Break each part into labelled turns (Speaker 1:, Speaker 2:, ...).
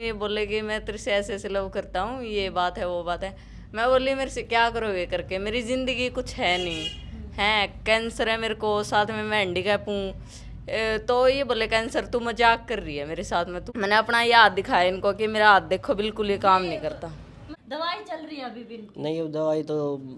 Speaker 1: ये बोले कि मैं तेरे से ऐसे ऐसे लव करता हूँ, ये बात है वो बात है। मैं बोली मेरे से क्या करोगे करके, मेरी जिंदगी कुछ है नहीं है, कैंसर है मेरे को, साथ में मैं हैंडीकैप हूँ। तो ये बोले कैंसर तू मजाक कर रही है मेरे साथ में। तू मैंने अपना ये हाथ दिखाया इनको कि मेरा हाथ देखो बिल्कुल ये काम नहीं करता।
Speaker 2: दवाई चल रही है अभी भी इनकी?
Speaker 3: नहीं, अब दवाई तो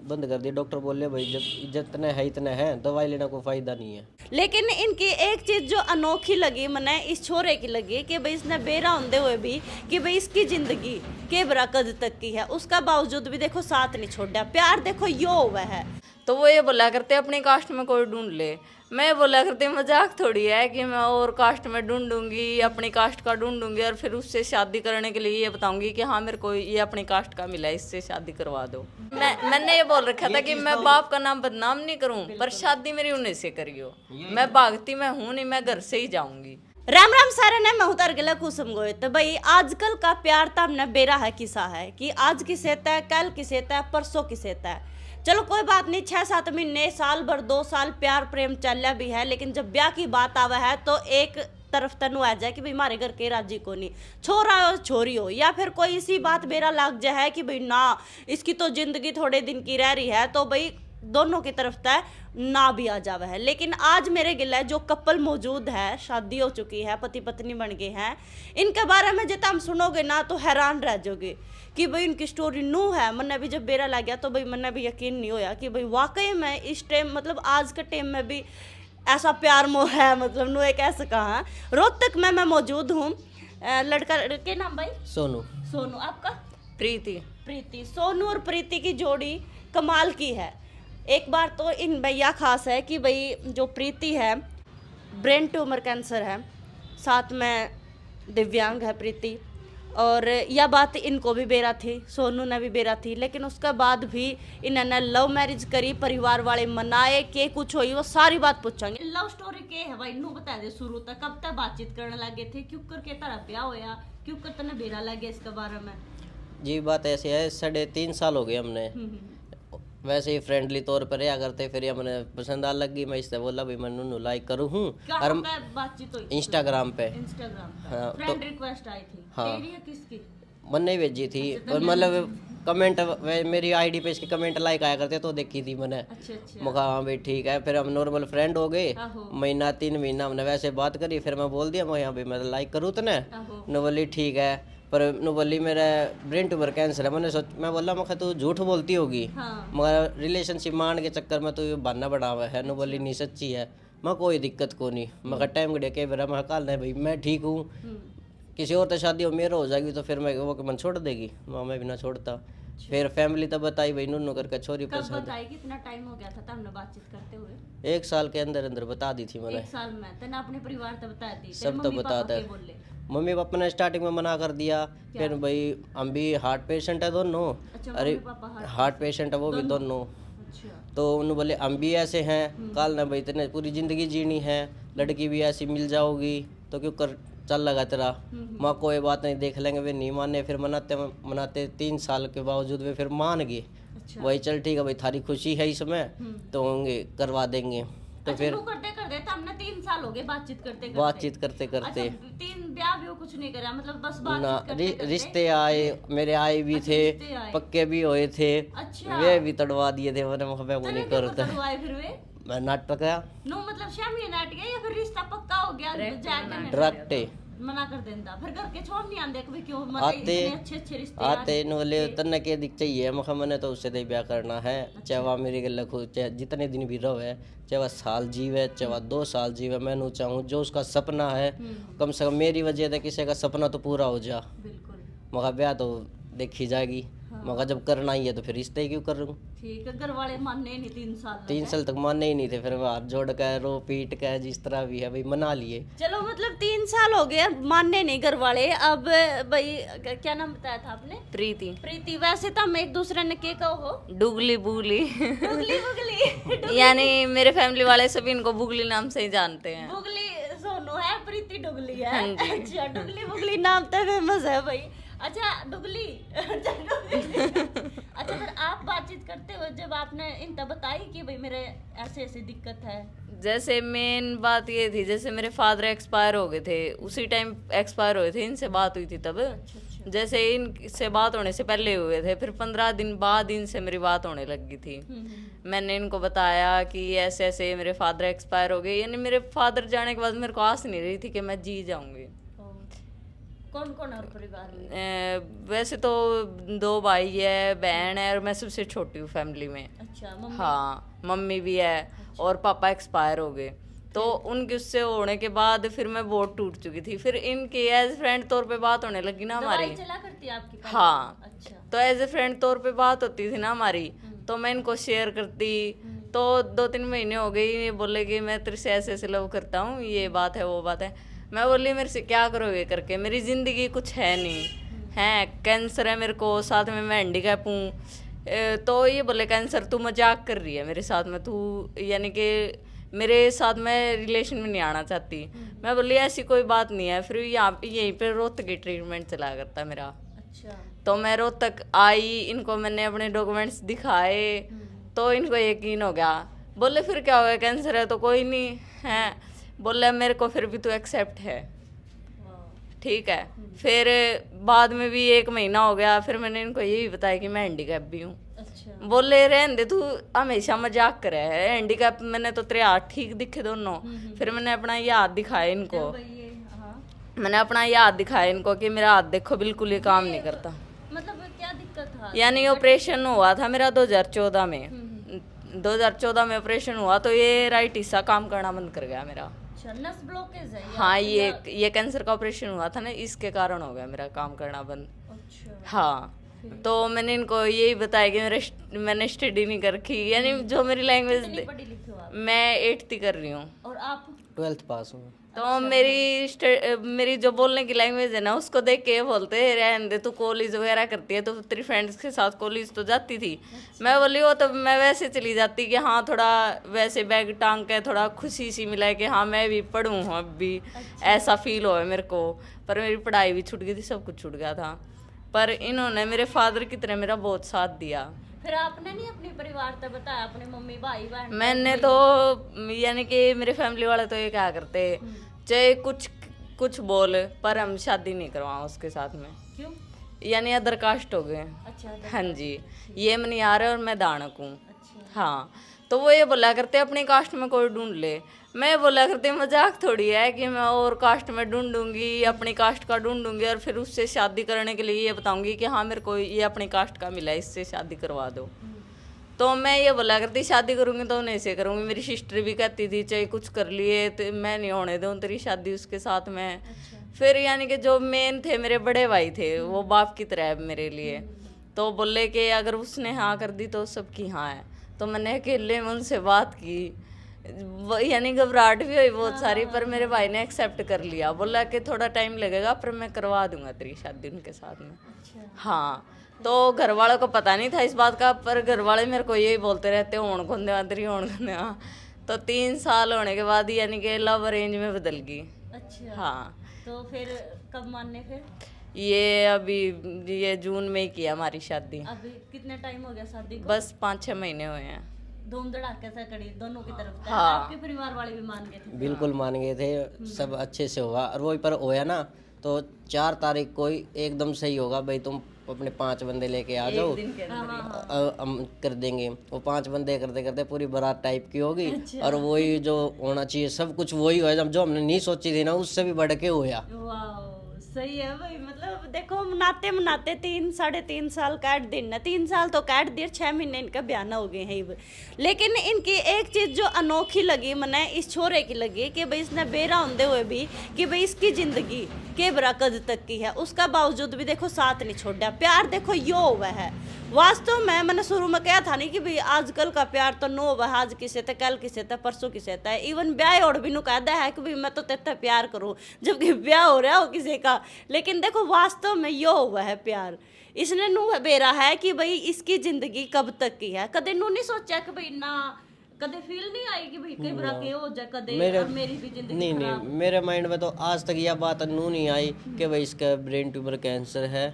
Speaker 3: बंद कर दी। डॉक्टर बोले भाई जब जितने है इतने हैं, दवाई लेना कोई फायदा नहीं है।
Speaker 2: लेकिन इनकी एक चीज जो अनोखी लगी मने इस छोरे की लगी कि भाई इसने बेरा होंदे हुए भी कि भाई इसकी जिंदगी के बरा कद तक की है, उसका बावजूद भी देखो साथ नहीं छोड़ा, प्यार देखो यो हुआ है।
Speaker 1: तो वो ये बोला करते अपनी कास्ट में कोई ढूंढ ले। मैं बोला करती मजाक थोड़ी है कि मैं और कास्ट में ढूंढूंगी, अपनी कास्ट का ढूंढूंगी और फिर उससे शादी करने के लिए ये बताऊंगी कि हाँ मेरे को ये अपनी कास्ट का मिला, इससे शादी करवा दो। मैंने ये बोल रखा था कि मैं बाप का नाम बदनाम नहीं करूं, पर शादी मेरी उन्हीं से करियो। मैं भागती मैं हूं नहीं, मैं घर से ही जाऊंगी।
Speaker 2: राम राम सारे ने मैं उतर गला कुसुम गोए। तो भाई आजकल का प्यार तो हमने बेरा है किसा है कि आज किसे तय, कल किसे तय, परसों किसे तय। चलो कोई बात नहीं, 6-7 महीने, साल भर, 2 साल प्यार प्रेम चल भी है, लेकिन जब ब्याह की बात आवा है तो एक तरफ तनु आ जाए कि भाई हमारे घर के राजी को नहीं, छोरा हो छोरी हो, या फिर कोई इसी बात बेरा लाग जाए कि भाई ना इसकी तो जिंदगी थोड़े दिन की रह रही है, तो भाई दोनों की तरफ तय ना भी आ जावा है। लेकिन आज मेरे गिला जो कपल मौजूद है, शादी हो चुकी है, पति पत्नी बन गए हैं, इनके बारे में जितना हम सुनोगे ना तो हैरान रह जाओगे कि भाई इनकी स्टोरी नू है। मैंने भी जब बेरा लग गया तो भाई मैंने भी यकीन नहीं होया कि भाई वाकई में इस टाइम मतलब आज के टाइम में भी ऐसा प्यार मोह है, मतलब नू एक ऐसा कहा। रोहतक में मैं मौजूद हूँ। लड़का के नाम भाई
Speaker 3: सोनू।
Speaker 2: सोनू, आपका?
Speaker 1: प्रीति।
Speaker 2: प्रीति। सोनू और प्रीति की जोड़ी कमाल की है। एक बार तो इन भैया खास है कि भाई जो प्रीति है ब्रेन ट्यूमर कैंसर है, साथ में दिव्यांग है प्रीति, और यह बात इनको भी बेरा थी, सोनू ने भी बेरा थी, लेकिन उसके बाद भी इन्होंने लव मैरिज करी, परिवार वाले मनाए, के कुछ हुई वो सारी बात पूछेंगे। लव स्टोरी के है भाई, नू बता दे शुरू तक कब तक बातचीत करने लगे थे, क्यों करके तरह ब्याह होया, क्यों कर तने बेरा लगे इसके बारे में?
Speaker 3: जी बात ऐसी है, 3.5 साल हो गए हमने वैसे ही फ्रेंडली तौर पर रहा करते, फिर ये मैंने पसंद आ लगी, मैं इससे बोला भाई मैं नूनू लाइक करूँ हूँ।
Speaker 2: और बातचीत हुई
Speaker 3: इंस्टाग्राम पे।
Speaker 2: हाँ, फ्रेंड रिक्वेस्ट आई थी।
Speaker 3: हाँ,
Speaker 2: तेरी या किसकी?
Speaker 3: मैंने ही भेजी थी, और मतलब कमेंट मेरी आईडी पे इसके कमेंट लाइक आया करते तो देखी थी मैंने।
Speaker 2: अच्छा।
Speaker 3: मुखा हाँ भाई ठीक है, फिर हम नॉर्मल फ्रेंड हो गए।
Speaker 2: आहो।
Speaker 3: महीना 3 महीना हमने वैसे बात करी, फिर मैं बोल दिया मैं यहाँ भाई मैं लाइक करूँ तो न बोली ठीक है, पर नु बोली मेरा ब्रेन ट्यूमर कैंसर है। मैं बोला मैं तू झूठ बोलती होगी।
Speaker 2: हाँ।
Speaker 3: मगर रिलेशनशिप मान के चक्कर में तो ये बहाना बना हुआ है। नु बोली नहीं सच्ची है। मैं कोई दिक्कत को नहीं, मगर टाइम गड़े के बेरा मैं कल नहीं भाई मैं ठीक हूँ, किसी और तो शादी हो मेरा हो जाएगी तो फिर मैं वो मन छोड़ देगी, मैं भी ना छोड़ता। फिर फैमिली तब बताई भाई नूनू करके छोरी
Speaker 2: कब बताई? कितना टाइम हो गया था हमने बातचीत करते हुए?
Speaker 3: 1 साल के अंदर अंदर बता दी थी मैंने।
Speaker 2: 1 साल में तने अपने परिवार तक बता दी?
Speaker 3: सब तो बता दे। मम्मी पापा ने स्टार्टिंग में मना कर दिया, फिर भाई हम भी हार्ट पेशेंट है दोनों।
Speaker 2: अच्छा,
Speaker 3: अरे हार्ट पेशेंट है वो भी दोनों।
Speaker 2: अच्छा।
Speaker 3: तो उन्होंने बोले हम भी ऐसे हैं, कल ना भाई तेने पूरी जिंदगी जीनी है, लड़की भी ऐसी मिल जाओगी तो क्यों कर चल लगा तेरा। माँ कोई बात नहीं देख लेंगे, वे नहीं माने, फिर मनाते 3 साल के बावजूद वे फिर मान गए।
Speaker 2: अच्छा।
Speaker 3: वही चल ठीक है भाई थारी खुशी है इसमें तो होंगे करवा देंगे। तो फिर
Speaker 2: करते करते तो हमने 3 साल हो गए बातचीत करते
Speaker 3: करते
Speaker 2: 3 ब्याह भी कुछ नहीं करा, मतलब बस
Speaker 3: ना
Speaker 2: बातचीत करते
Speaker 3: रिश्ते आए, मेरे आए भी थे,
Speaker 2: रिश्ते आए।
Speaker 3: पक्के भी हुए थे।
Speaker 2: अच्छा।
Speaker 3: वे भी तड़वा दिए थे, मैंने वो नहीं करता।
Speaker 2: फिर वे
Speaker 3: मैं नाटक है
Speaker 2: नो मतलब शामी नाट गया या फिर रिश्ता पक्का हो गया जाकर
Speaker 3: डायरेक्ट
Speaker 2: मना कर देंदा, फिर घर के छोड़ नहीं आंदे कभी क्यों? मतलब
Speaker 3: आते
Speaker 2: इतने अच्छे रिश्ते
Speaker 3: आते नोले तन्ने के दिख चाहिए मखा मैंने तो उससे दे ब्याह करना है। चाहे वह मेरी गल खुद चाहे जितने दिन भी रहे, चाहे वह साल जीवे चाहे वह 2 साल जीवे, मैं नू चाहूँ जो उसका सपना है कम से कम मेरी वजह से किसी का सपना तो पूरा हो जा।
Speaker 2: बिल्कुल।
Speaker 3: मगर ब्याह तो देखी जाएगी। मगर जब करना ही है तो फिर रिश्ते क्यों कर लूँ।
Speaker 2: ठीक है, घर वाले मानने नहीं 3 साल
Speaker 3: 3 साल तक मानने ही नहीं थे, फिर हाथ जोड़ कर रो पीट कर जिस तरह भी है भाई मना लिए।
Speaker 2: चलो मतलब 3 साल हो गए मानने नहीं घर वाले। अब भाई क्या नाम बताया था आपने?
Speaker 1: प्रीति।
Speaker 2: प्रीति। वैसे तो हम एक दूसरे ने के कहो हो
Speaker 1: डुगली बुगली
Speaker 2: बुगली बुगली
Speaker 1: यानी मेरे फैमिली वाले सभी इनको बुगली नाम से ही जानते हैं।
Speaker 2: बुगली सोनू है, प्रीति डुगली है।
Speaker 1: हाँ जी।
Speaker 2: अच्छा, डुगली बुगली नाम तो फेमस है भाई। अच्छा डुगली अच्छा डुगली। अच्छा फिर आप बातचीत करते हो जब आपने इनका बताई कि भाई मेरे ऐसे ऐसे दिक्कत है।
Speaker 1: जैसे मेन बात ये थी, जैसे मेरे फादर एक्सपायर हो गए थे, उसी टाइम एक्सपायर हुए थे, इनसे बात हुई थी तब। जैसे इनसे बात होने से पहले हुए थे, फिर 15 दिन बाद इनसे मेरी बात होने लगी थी। मैंने इनको बताया कि ऐसे ऐसे मेरे फादर एक्सपायर हो गए, यानी मेरे फादर जाने के बाद मेरे को आस नहीं रही थी कि मैं जी जाऊंगी।
Speaker 2: कौन कौन और परिवार में?
Speaker 1: वैसे तो 2 भाई है, बहन है, और मैं सबसे छोटी हूँ फैमिली में।
Speaker 2: अच्छा मम्मी।
Speaker 1: हाँ, मम्मी भी है और पापा एक्सपायर हो गए। तो उनके उससे होने के बाद फिर मैं बहुत टूट चुकी थी। फिर इनकी एज फ्रेंड तौर पे बात होने लगी ना हमारी।
Speaker 2: दवाई चला करती है आपकी?
Speaker 1: हाँ,
Speaker 2: अच्छा।
Speaker 1: तो एज ए फ्रेंड तौर पे बात होती थी ना हमारी, तो मैं इनको शेयर करती। तो 2-3 महीने हो गए, ये बोले कि मैं तेरे से ऐसे ऐसे लव करता हूँ, ये बात है वो बात है। मैं बोली मेरे से क्या करोगे करके, मेरी जिंदगी कुछ है नहीं है, कैंसर है मेरे को, साथ में मैं हैंडीकैप हूँ। तो ये बोले कैंसर, तू मजाक कर रही है मेरे साथ में, तू यानी कि मेरे साथ में रिलेशन में नहीं आना चाहती। मैं बोली ऐसी कोई बात नहीं है। फिर यहाँ पे यहीं पे रोहतक की ट्रीटमेंट चला करता मेरा।
Speaker 2: अच्छा।
Speaker 1: तो मैं रोहतक आई, इनको मैंने अपने डॉक्यूमेंट्स दिखाए, तो इनको यकीन हो गया। बोले फिर क्या हो गया, कैंसर है तो कोई नहीं है। बोले मेरे को फिर भी तू एक्सेप्ट है, ठीक है। फिर बाद में भी 1 महीना हो गया, फिर मैंने इनको यही बताया कि मैं हैंडीकैप भी हूँ।
Speaker 2: अच्छा।
Speaker 1: बोले रहने दे, तू हमेशा मजाक करे है, हैंडीकैप मैंने तो तेरे हाथ ठीक दिखे दोनों। फिर मैंने अपना ये हाथ दिखाया इनको, मैंने अपना ये हाथ दिखाया इनको कि मेरा हाथ देखो बिल्कुल ये काम नहीं करता।
Speaker 2: मतलब क्या दिक्कत था?
Speaker 1: यानी ऑपरेशन हुआ था मेरा 2014 में। 2014 में ऑपरेशन हुआ तो ये राइट हिस्सा काम करना बंद कर गया मेरा।
Speaker 2: अच्छा, नस ब्लॉकेज है?
Speaker 1: हाँ, ये कैंसर का ऑपरेशन हुआ था ना, इसके कारण हो गया मेरा काम करना बंद।
Speaker 2: अच्छा।
Speaker 1: हाँ, तो मैंने इनको यही बताया कि मैंने स्टडी नहीं कर रखी, यानी जो मेरी लैंग्वेज,
Speaker 2: पढ़ी लिखी हो आप?
Speaker 1: मैं 8th कर रही हूँ।
Speaker 2: और आप?
Speaker 3: 12th पास हूँ।
Speaker 1: तो मेरी जो बोलने की लैंग्वेज है ना, उसको देख के बोलते हैं रहने दे, तू कॉलेज वगैरह करती है तो तेरी फ्रेंड्स के साथ कॉलेज तो जाती थी। मैं बोली वो तो मैं वैसे चली जाती कि हाँ थोड़ा वैसे बैग टांग के थोड़ा खुशी सी मिला है कि हाँ मैं भी पढ़ूँ अब भी, ऐसा फील हो मेरे को। पर मेरी पढ़ाई भी छूट गई थी, सब कुछ छूट गया था। पर इन्होंने मेरे फादर की तरह मेरा बहुत साथ दिया।
Speaker 2: फिर आपने नहीं अपने परिवार तक बताया, अपने मम्मी भाई बहन?
Speaker 1: मैंने तो यानी कि मेरे फैमिली वाले तो ये क्या करते, चाहे कुछ बोल, पर हम शादी नहीं करवाओ उसके साथ में।
Speaker 2: क्यों?
Speaker 1: यानी अदर कास्ट हो गए।
Speaker 2: अच्छा।
Speaker 1: हाँ जी, ये मनियार है और मैं दानक हूँ।
Speaker 2: अच्छा।
Speaker 1: हाँ, तो वो ये बोला करते अपनी कास्ट में कोई ढूंढ ले। मैं बोला करती मजाक थोड़ी है कि मैं और कास्ट में ढूंढूंगी, अपनी कास्ट का ढूंढूंगी और फिर उससे शादी करने के लिए ये बताऊंगी कि हाँ मेरे को ये अपनी कास्ट का मिला है, इससे शादी करवा दो। तो मैं ये बोला करती शादी करूंगी तो उन्हीं से करूंगी। मेरी सिस्टर भी कहती थी चाहे कुछ कर लिए तो मैं नहीं होने दूँ तेरी शादी उसके साथ में। फिर यानी कि जो मेन थे मेरे बड़े भाई थे, वो बाप की तरह है मेरे लिए। तो बोले कि अगर उसने हाँ कर दी तो सबकी हाँ है। तो मैंने अकेले में उनसे बात की, यानी घबराहट भी हुई बहुत सारी, पर मेरे भाई ने एक्सेप्ट कर लिया। बोला कि थोड़ा टाइम लगेगा पर मैं करवा दूंगा तेरी शादी उनके साथ में। हाँ, तो घर वालों को पता नहीं था इस बात का, पर घर वाले मेरे को यही बोलते रहते होण खुंदे तेरी होण खुंदे। तो 3 साल होने के बाद यानी कि लव अरेंज में बदल गई।
Speaker 2: अच्छा।
Speaker 1: हाँ,
Speaker 2: तो फिर कब मानने? फिर
Speaker 1: ये अभी ये जून में ही किया हमारी शादी।
Speaker 2: अभी कितना टाइम हो गया शादी को?
Speaker 1: बस 5-6 महीने हुए हैं।
Speaker 2: धूम धड़ाके से करी दोनों की तरफ से?
Speaker 1: हाँ।
Speaker 2: आपके परिवार वाले भी मान गए थे?
Speaker 3: बिल्कुल मान गए थे, सब अच्छे से हुआ। और वही पर होया ना, तो 4 तारीख को ही एकदम सही होगा भाई, तुम अपने 5 बंदे लेके आ जाओ, हम कर देंगे। वो 5 बंदे करते करते पूरी बारात टाइप की होगी। और वही जो होना चाहिए सब कुछ वही हुआ, जो हमने नहीं सोची थी ना उससे भी बढ़ के होया।
Speaker 2: वाह, सही है भाई। मतलब देखो मनाते मनाते 3-3.5 साल काट दिन, 3 साल तो काट दिए, 6 महीने इनका बयाना हो गए हैं। लेकिन इनकी एक चीज जो अनोखी लगी मने इस छोरे की लगी कि भाई इसने बेरा होंदे हुए भी कि भाई इसकी जिंदगी के बरा कद तक की है, उसका बावजूद भी देखो साथ नहीं छोड़ा। प्यार देखो यो हुआ है वास्तव में। मैंने शुरू में कहा था नहीं कि भाई आजकल का प्यार तो नो हुआ, आज किसे थे कल किसे थे परसों किसे थे। इवन ब्याह और भी नु कहता है कि भाई मैं तो तेरे प्यार करूँ, जबकि ब्याह हो रहा हो किसी का। लेकिन देखो वास्तव में यो हुआ है प्यार। इसने नू बेरा है कि भाई इसकी जिंदगी कब तक की है। कदे नू नहीं सोचा कि भाई ना, कदे फील नहीं आई कि भाई कई बार के हो जाए कदे मेरी भी जिंदगी
Speaker 3: नहीं नहीं, मेरे माइंड में तो आज तक यह बात नू नहीं आई कि भाई इसका ब्रेन ट्यूमर कैंसर है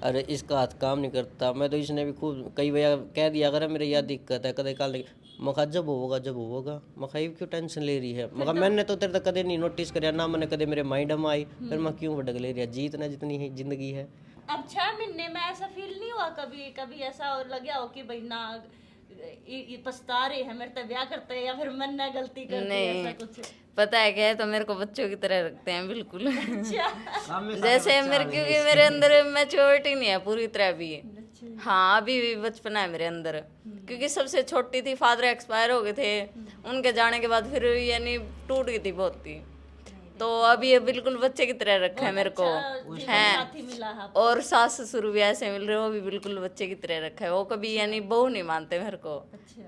Speaker 3: अरे इसका हाथ काम नहीं करता। मैं तो इसने भी खूब कई भैया कह दिया अगर मेरे यह दिक्कत है कदे काल मखा जब होगा मखा ये क्यों टेंशन ले रही है मखा मैंने तो तेरे तक कदे नहीं नोटिस करिया ना मैंने कदे मेरे माइंड में आई फिर मैं क्यों भटक ले रही है जीतना जितनी है जिंदगी है।
Speaker 2: अब 6 महीने में ऐसा फील नहीं हुआ कभी कभी ऐसा और लगे हो कि भाई ना ये पछता रहे हैं मेरे तो ब्याह करते हैं या फिर मन ने गलती कर दी ऐसा कुछ?
Speaker 1: पता है क्या है, तो मेरे को बच्चों की तरह रखते हैं बिल्कुल।
Speaker 2: अच्छा
Speaker 1: जैसे मेरे, क्योंकि मेरे अंदर मैच्योरिटी नहीं है पूरी तरह भी। हाँ अभी भी बचपना है मेरे अंदर, क्योंकि सबसे छोटी थी, फादर एक्सपायर हो गए थे, उनके जाने के बाद फिर यानी टूट गई थी बहुत थी। तो अभी ये बिल्कुल बच्चे की तरह रखा है मेरे को
Speaker 2: साथी मिला है।
Speaker 1: और सास ससुर भी ऐसे मिल रहे हो, वो भी बिल्कुल बच्चे की तरह रखा है। वो कभी यानी बहू नहीं मानते मेरे को,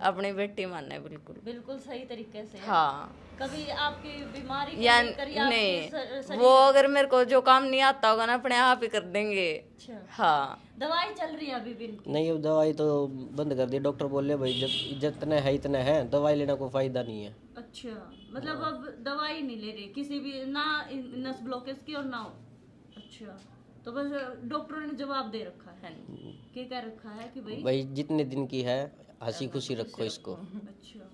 Speaker 1: अपनी बेटी मानना है बिल्कुल।
Speaker 2: बिल्कुल सही तरीके से।
Speaker 1: हाँ
Speaker 2: कभी आपकी बीमारी को
Speaker 1: या
Speaker 2: लेकर या
Speaker 1: नहीं, वो अगर मेरे को जो काम नहीं आता होगा ना अपने आप ही कर देंगे।
Speaker 2: अच्छा
Speaker 1: हाँ
Speaker 2: दवाई चल रही है अभी भी इनकी?
Speaker 3: नहीं अब दवाई तो बंद कर दी। डॉक्टर बोले भाई जब जितने है इतने हैं, दवाई लेना कोई फायदा नहीं है।
Speaker 2: अच्छा मतलब अब दवाई नहीं ले रही किसी भी, ना नस ब्लॉकेज की और ना। अच्छा तो बस डॉक्टरों ने जवाब दे रखा है क्या कह रखा है कि
Speaker 3: भाई जितने दिन की है हंसी खुशी रखो इसको।
Speaker 2: अच्छा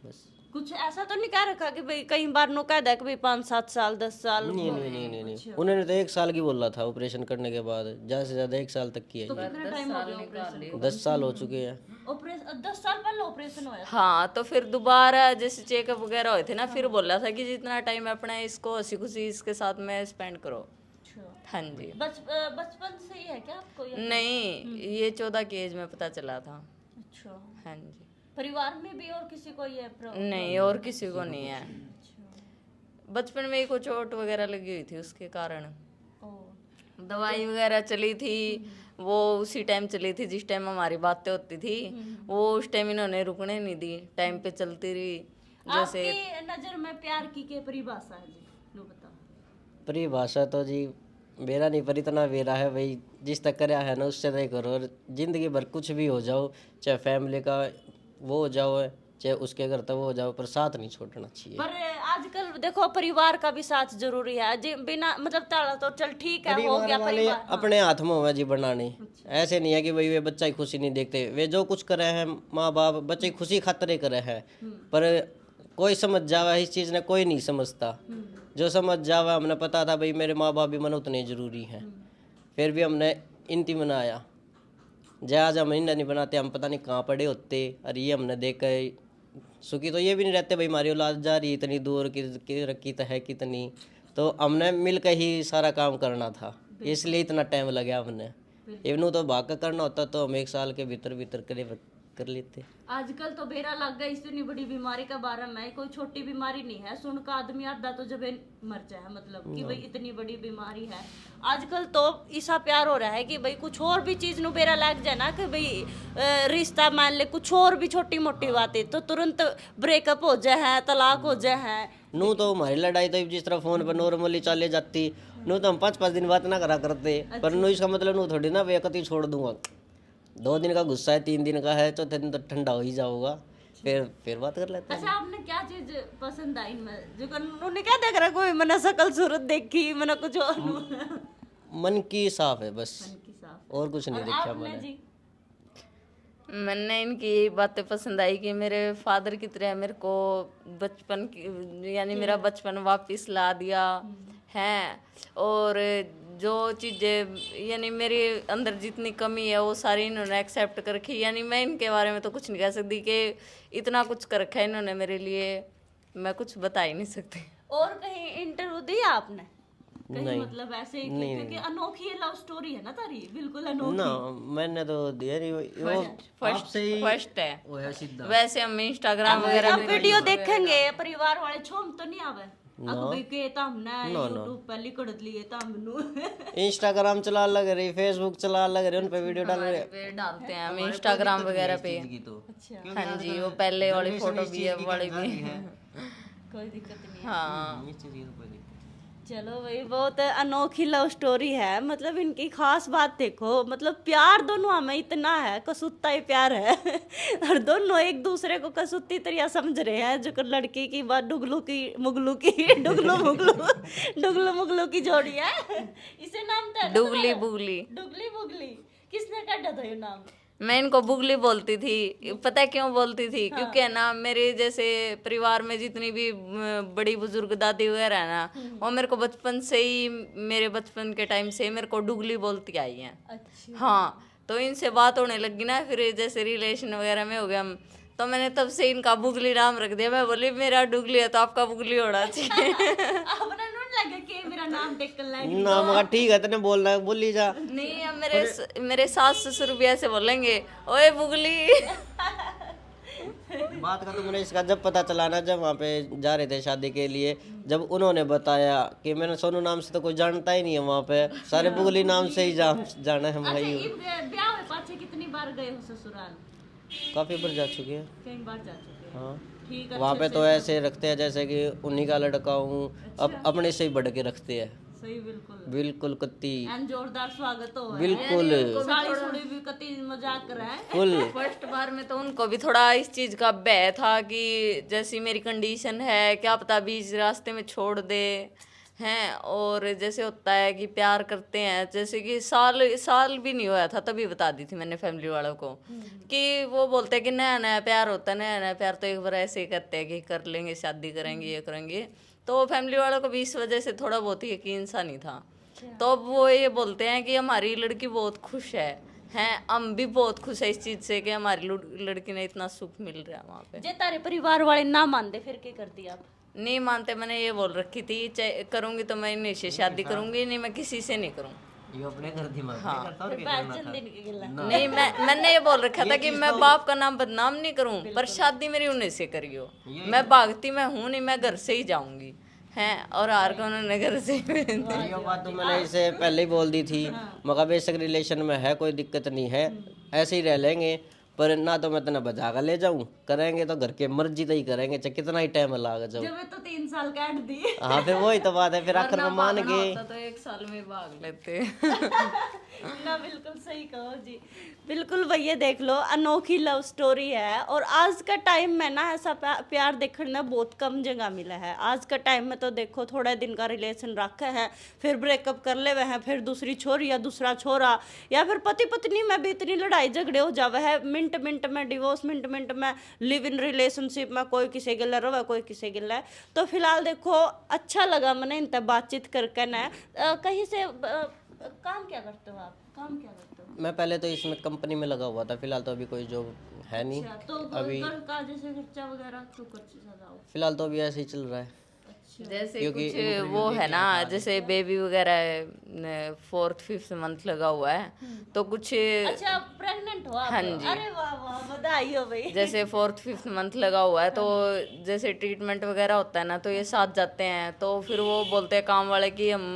Speaker 3: बस
Speaker 2: कुछ ऐसा तो नहीं कह रखा कि भाई कई बार नो कह दिया कि भाई 5-7 साल 10 साल?
Speaker 3: नहीं उन्होंने तो 1 साल की बोला था ऑपरेशन करने के बाद, ज्यादा से ज्यादा 1 साल तक की है।
Speaker 2: तो कितना टाइम हो गया ऑपरेशन?
Speaker 3: 10 साल हो चुके हैं।
Speaker 2: ऑपरेशन 10 साल पहले ऑपरेशन हुआ?
Speaker 1: हाँ तो फिर दोबारा जैसे चेकअप वगैरह हुए थे ना, फिर बोला था कि जितना टाइम अपना इसको हंसी खुशी इसके साथ में स्पेंड करो। हाँ जी।
Speaker 2: बचपन से ही है क्या आपको
Speaker 1: नहीं ये 14 की एज में पता चला था।
Speaker 2: अच्छा
Speaker 1: हाँ जी।
Speaker 2: परिवार में भी और किसी को ये
Speaker 1: नहीं और किसी को नहीं है। बचपन में ही कुछ चोट वगैरह लगी हुई थी, उसके कारण दवाई वगैरह चली थी, वो उसी टाइम चली थी जिस टाइम हमारी बातें होती थी, वो उस टाइम इन्होंने रुकने नहीं दी, टाइम पे चलती रही। जैसे
Speaker 2: आपकी नजर में प्यार की क्या परिभाषा है जी, लो बताओ।
Speaker 3: परिभाषा तो जी मेरा नहीं पर इतना मेरा है भाई, जिस तक कराया है ना उससे तय करो। और जिंदगी भर कुछ भी हो जाओ, चाहे फैमिली का वो हो जाओ चाहे उसके घर तक वो हो जाओ, पर साथ नहीं छोड़ना चाहिए।
Speaker 2: पर आजकल देखो परिवार का भी साथ जरूरी है जी, बिना मतलब ताला तो चल ठीक है हो गया परिवार
Speaker 3: अपने हाथ में हुआ जी बनाने। ऐसे नहीं है कि भाई वे बच्चा की खुशी नहीं देखते, वे जो कुछ करे हैं माँ बाप बच्चे की खुशी खातिर करे हैं। पर कोई समझ जावा इस चीज ने कोई नहीं समझता। जो समझ जावा हमने पता था भाई मेरे माँ बाप भी मन उतने जरूरी हैं, फिर भी हमने इनती मनाया। जहाँ जहाँ महीना नहीं बनाते हम पता नहीं कहाँ पड़े होते। और ये हमने देख कर सुखी तो ये भी नहीं रहते भाई हमारी औलाद जा रही इतनी दूर की तो है कितनी, तो हमने मिलकर ही सारा काम करना था, इसलिए इतना टाइम लगा हमने। इवनू तो भाग कर करना होता तो हम 1 साल के भीतर भीतर कर लेते।
Speaker 2: आजकल तो बेरा लग गया इतनी बड़ी बीमारी का बारे में, कोई छोटी बीमारी नहीं है, सुन का आदमी आधा तो जब मर जाए, मतलब कि भाई इतनी बड़ी बीमारी है। आजकल तो ऐसा प्यार हो रहा है कि भाई कुछ और भी चीज नु बेरा लग जाए ना कि भाई रिश्ता मान ले कुछ और भी छोटी मोटी बातें तो तुरंत ब्रेकअप हो जाए है, तलाक हो जाए है।
Speaker 3: नू तो हमारी लड़ाई तो जिस तरह फोन पर नॉर्मली चले जाती, नू तो हम 5-5 दिन बात ना करा करते। पर नू इसका मतलब नू थोड़ी ना बेकती छोड़ दूंगा, 2 दिन का गुस्सा है 3 दिन का है, चौथे दिन तो ठंडा हो ही जाओगा, फिर बात कर लेते हैं।
Speaker 2: अच्छा आपने क्या चीज पसंद आई इनमें जो उन्होंने क्या देख रहा, कोई मैंने शकल सूरत देखी मैंने कुछ और
Speaker 3: मन की साफ है बस,
Speaker 2: मन की साफ।
Speaker 3: और कुछ नहीं देखा
Speaker 2: आपने
Speaker 3: मैंने।
Speaker 2: जी
Speaker 1: मैंने इनकी यही बातें पसंद आई कि मेरे फादर की तरह मेरे को बचपन की यानी मेरा बचपन वापस ला दिया है। और जो चीज़ें यानी मेरे अंदर जितनी कमी है वो सारी इन्होंने एक्सेप्ट कर रखी। यानी मैं इनके बारे में तो कुछ नहीं कह सकती कि इतना कुछ कर रखा है इन्होंने मेरे लिए, मैं कुछ बता ही नहीं सकती।
Speaker 2: और कहीं इंटरव्यू दिया आपने कहीं?
Speaker 3: नहीं,
Speaker 2: मतलब ऐसे ही क्योंकि अनोखी लव स्टोरी है ना तारी, बिल्कुल अनोखी।
Speaker 3: ना मैंने तो दिया नहीं, वो
Speaker 1: फर्स्ट है
Speaker 3: वो है सीधा।
Speaker 1: वैसे हम इंस्टाग्राम वगैरह
Speaker 2: अब वीडियो देखेंगे परिवार वाले छोम तो नहीं आवे अब भाई के हमने यूट्यूब पे लिखड़ लिए हमनु
Speaker 3: इंस्टाग्राम चला लग रही, फेसबुक चला लग रही, उन पे वीडियो डाल रहे
Speaker 1: पे डालते हैं हम इंस्टाग्राम वगैरह पे।
Speaker 2: अच्छा
Speaker 1: हाँ जी वो पहले वाली फोटो भी है, बड़ी भी है।
Speaker 2: कोई दिक्कत नहीं।
Speaker 1: हाँ
Speaker 2: चलो भाई बहुत अनोखी लव स्टोरी है, मतलब इनकी खास बात देखो, मतलब प्यार दोनों हमें इतना है, कसूता ही प्यार है और दोनों एक दूसरे को कसूती तरह समझ रहे हैं। जो लड़की की बात डुगलू की मुगलू की डुगलू मुगलू डुगलू मुगलू की जोड़ी है, इसे नाम तो है ना
Speaker 1: डुगली
Speaker 2: तुम्हारा?
Speaker 1: बुगली
Speaker 2: डुगली बुगली किसने काटा था ये नाम?
Speaker 1: मैं इनको बुगली बोलती थी। पता है क्यों बोलती थी? क्योंकि है ना मेरे जैसे परिवार में जितनी भी बड़ी बुजुर्ग दादी वगैरह है ना, वो मेरे को बचपन से ही, मेरे बचपन के टाइम से ही मेरे को डुगली बोलती आई हैं।
Speaker 2: अच्छा।
Speaker 1: हाँ, तो इनसे बात होने लगी ना, फिर जैसे रिलेशन वगैरह में हो गया, तो मैंने तब से इनका बुगली नाम रख दिया। मैं बोली मेरा डुगली है तो आपका बुगली होना चाहिए।
Speaker 2: आपने नून लगा कि मेरा नाम टेक कर लाएगी।
Speaker 3: ना मगर ठीक है, तने बोलना है बोली जा।
Speaker 1: नहीं, अब मेरे सास ससुर भी ऐसे बोलेंगे, ओए बुगली।
Speaker 3: बात का तो मुझे इसका जब पता चला ना, जब वहाँ पे जा रहे थे शादी के लिए, जब उन्होंने बताया कि मैंने सोनू नाम से तो कोई जानता ही नहीं है वहाँ पे, सारे बुगली नाम से ही जाना है भाई।
Speaker 2: ब्याह में पाछे कितनी बार गए हो ससुराल?
Speaker 3: काफी बार जा चुके हैं।
Speaker 2: कई बार जा चुके हैं।
Speaker 3: हाँ,
Speaker 2: ठीक है।
Speaker 3: वहाँ पे तो ऐसे रखते हैं जैसे कि उन्हीं का लड़का हूँ, अब अपने से ही बढ़ के रखते हैं।
Speaker 2: सही, बिल्कुल
Speaker 3: बिल्कुल कत्ती,
Speaker 2: एंड जोरदार स्वागत हो।
Speaker 3: बिल्कुल
Speaker 2: साड़ी सुड़ी भी कति मजाक कर रहा है।
Speaker 3: फुल।
Speaker 1: फर्स्ट बार में तो उनको भी थोड़ा इस चीज का भय था कि जैसी मेरी कंडीशन है, क्या पता बीच रास्ते में छोड़ दे हैं। और जैसे होता है कि प्यार करते हैं, जैसे कि साल भी नहीं हुआ था तभी बता दी थी मैंने फैमिली वालों को, कि वो बोलते हैं कि नया नया प्यार होता है, नया नया प्यार तो एक बार ऐसे ही करते हैं कि कर लेंगे, शादी करेंगे, ये करेंगे। तो फैमिली वालों को भी इस वजह से थोड़ा बहुत ही यकीन सा नहीं था। तो अब वो ये बोलते हैं कि हमारी लड़की बहुत खुश है, हैं, हम भी बहुत खुश है इस चीज से कि हमारी लड़की ने इतना सुख मिल रहा है वहाँ पे।
Speaker 2: जे तारे परिवार वाले ना मानते फिर क्या करती आप?
Speaker 1: नहीं मानते, मैंने ये बोल रखी थी करूंगी तो मैं इन्हीं से शादी करूंगी, नहीं मैं किसी से नहीं करूँ।
Speaker 3: ये अपने घर दिमाग
Speaker 1: हाँ।
Speaker 2: दिन की गिला।
Speaker 1: नहीं, मैंने ये बोल रखा था कि मैं बाप का नाम बदनाम नहीं करूं, पर शादी मेरी उन्हीं से करियो। मैं भागती मैं हूँ नहीं, मैं घर से ही जाऊंगी हैं। और हार को उन्होंने घर से
Speaker 3: ये बात तो मैंने इसे पहले ही बोल दी थी, मगर बेशक रिलेशन में है कोई दिक्कत नहीं है, ऐसे ही रह लेंगे, पर ना तो मैं तना बजा कर ले जाऊं, करेंगे तो घर के मर्जी तो ही करेंगे, चाहे कितना ही टाइम लगा जाऊं।
Speaker 2: जब मैं तो 3 साल काट दी।
Speaker 3: हाँ, फिर वही तो बात है, फिर आखिर में मान गए।
Speaker 1: तो 1 साल में भाग लेते।
Speaker 2: ना बिल्कुल सही कहो जी। बिल्कुल भैया देख लो, अनोखी लव स्टोरी है। और आज का टाइम में ना ऐसा प्यार देखने बहुत कम जगह मिला है। आज का टाइम में तो देखो थोड़े दिन का रिलेशन रखे हैं, फिर ब्रेकअप कर ले हैं, फिर दूसरी छोरी या दूसरा छोरा, या फिर पति पत्नी में भी इतनी लड़ाई झगड़े हो जावे है, मिनट मिनट में डिवोर्स, मिनट मिनट में लिव इन रिलेशनशिप में, कोई किसी गिला रहे कोई किसी गिला। तो फिलहाल देखो अच्छा लगा मैंने इनसे बातचीत करके ना। कहीं से काम क्या करते हो आप? काम क्या करते हो?
Speaker 3: मैं पहले तो इसमें कंपनी में लगा हुआ था, फिलहाल तो अभी कोई जॉब है नहीं।
Speaker 2: अच्छा, तो
Speaker 3: अभी
Speaker 2: घर का जैसे खर्चा वगैरह तो खर्चा सजाओ।
Speaker 3: फिलहाल तो अभी ऐसे ही चल रहा है।
Speaker 1: जैसे कुछ वो है ना, जैसे बेबी वगैरह 4th 5th मंथ लगा हुआ है, तो कुछ
Speaker 2: अच्छा, प्रेग्नेंट हो आप?
Speaker 1: हाँ जी।
Speaker 2: अरे वाह वाह, बधाई हो भाई।
Speaker 1: जैसे 4th 5th मंथ लगा हुआ है, तो जैसे ट्रीटमेंट वगैरह होता है ना, तो ये साथ जाते हैं, तो फिर वो बोलते हैं काम वाले कि हम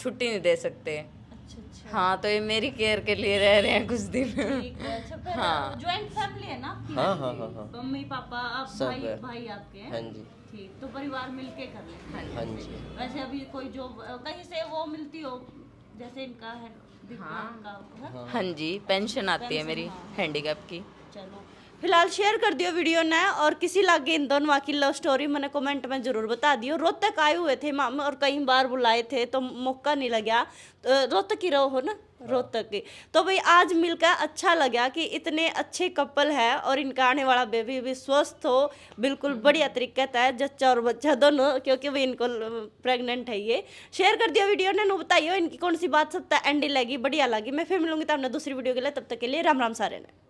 Speaker 1: छुट्टी नहीं दे सकते।
Speaker 2: अच्छा अच्छा,
Speaker 1: हाँ, तो ये मेरी केयर के लिए रह रहे हैं कुछ दिन।
Speaker 2: ठीक है। अच्छा, फिर ज्वाइंट फैमिली है ना आपकी?
Speaker 3: हाँ हाँ हाँ हाँ
Speaker 2: मम्मी पापा, आप
Speaker 3: सब
Speaker 2: भाई
Speaker 3: है।
Speaker 2: भाई आपके हैं?
Speaker 3: हाँ जी,
Speaker 2: ठीक, तो परिवार मिलके कर लेते हैं।
Speaker 3: हाँ जी।
Speaker 2: वैसे अभी कोई जॉब कहीं से वो मिलती हो, जैसे इनका है दिव्यांग का है?
Speaker 1: हाँ जी, पेंशन आती है मेरी हैंडीकैप की।
Speaker 2: चलो, फिलहाल शेयर कर दियो वीडियो ने, और किसी लागे इन दोनों की लव स्टोरी मैंने कमेंट में जरूर बता दियो। रोहतक आए हुए थे मामा और कई बार बुलाए थे तो मौका नहीं लगा। तो रोहतक ही रहो हो ना, रोहतक की। तो भाई आज मिलकर अच्छा लगा कि इतने अच्छे कपल है, और इनका आने वाला बेबी भी स्वस्थ हो, बिल्कुल बढ़िया तरीके से है, जच्चा और बच्चा दोनों, क्योंकि भाई इनको प्रेग्नेंट है। ये शेयर कर दिया वीडियो ने, नो बताइयो इनकी कौन सी बात सबसे एंडी लगी, बढ़िया लगी। मैं फिर मिलूंगी तो आपने दूसरी वीडियो के लिए, तब तक के लिए राम राम सारे ने।